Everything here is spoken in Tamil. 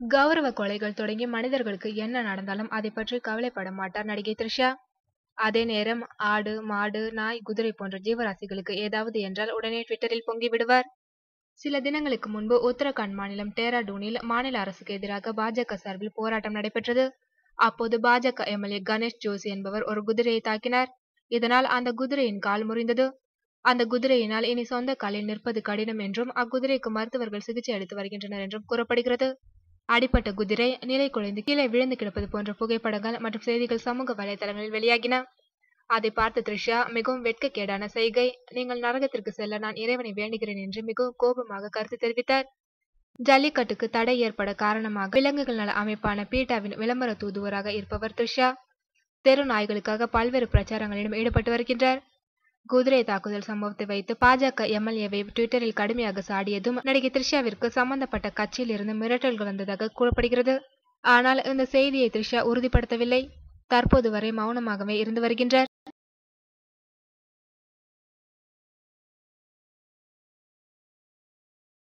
கௌரவ கொலைகள் தொடங்கி மனிதர்களுக்கு என்ன நடந்தாலும் அதை பற்றி கவலைப்பட மாட்டார் நடிகை த்ரிஷா. அதே நேரம் ஆடு, மாடு, நாய், குதிரை போன்ற ஜீவராசிகளுக்கு ஏதாவது என்றால் உடனே ட்விட்டரில் பொங்கி விடுவார். சில தினங்களுக்கு முன்பு உத்தரகாண்ட் மாநிலம் டேராடூனில் மாநில அரசுக்கு எதிராக பாஜக சார்பில் போராட்டம் நடைபெற்றது. அப்போது பாஜக எம்எல்ஏ கணேஷ் ஜோஷி என்பவர் ஒரு குதிரையை தாக்கினார். இதனால் அந்த குதிரையின் கால் முறிந்தது. அந்த குதிரையினால் இனி சொந்த காலில் நிற்பது கடினம் என்றும் அக்குதிரைக்கு மருத்துவர்கள் சிகிச்சை அளித்து வருகின்றனர் என்றும் கூறப்படுகிறது. அடிப்பட்ட குதிரை நிலை குலைந்து கீழே விழுந்து கிடப்பது போன்ற புகைப்படங்கள் மற்றும் செய்திகள் சமூக வலைதளங்களில் வெளியாகின. அதை பார்த்த த்ரிஷா மிகவும் வெட்கக்கேடான செய்கை, நீங்கள் நரகத்திற்கு செல்ல நான் இறைவனை வேண்டுகிறேன் என்று மிகவும் கோபமாக கருத்து தெரிவித்தார். ஜல்லிக்கட்டுக்கு தடை ஏற்பட காரணமாக விலங்குகள் நல அமைப்பான பீட்டாவின் விளம்பர தூதுவராக இருப்பவர் த்ரிஷா. தெரு நாய்களுக்காக பல்வேறு பிரச்சாரங்களிலும் ஈடுபட்டு வருகின்றார். குதிரை தாக்குதல் சம்பவத்தை வைத்து பாஜக எம்எல்ஏவை ட்விட்டரில் கடுமையாக சாடியதும் நடிகை த்ரிஷாவிற்கு சம்பந்தப்பட்ட கட்சியில் இருந்து மிரட்டல்கள் வந்ததாக கூறப்படுகிறது. ஆனால் இந்த செய்தியை த்ரிஷா உறுதிப்படுத்தவில்லை. தற்போது வரை மௌனமாகவே இருந்து வருகின்றார்.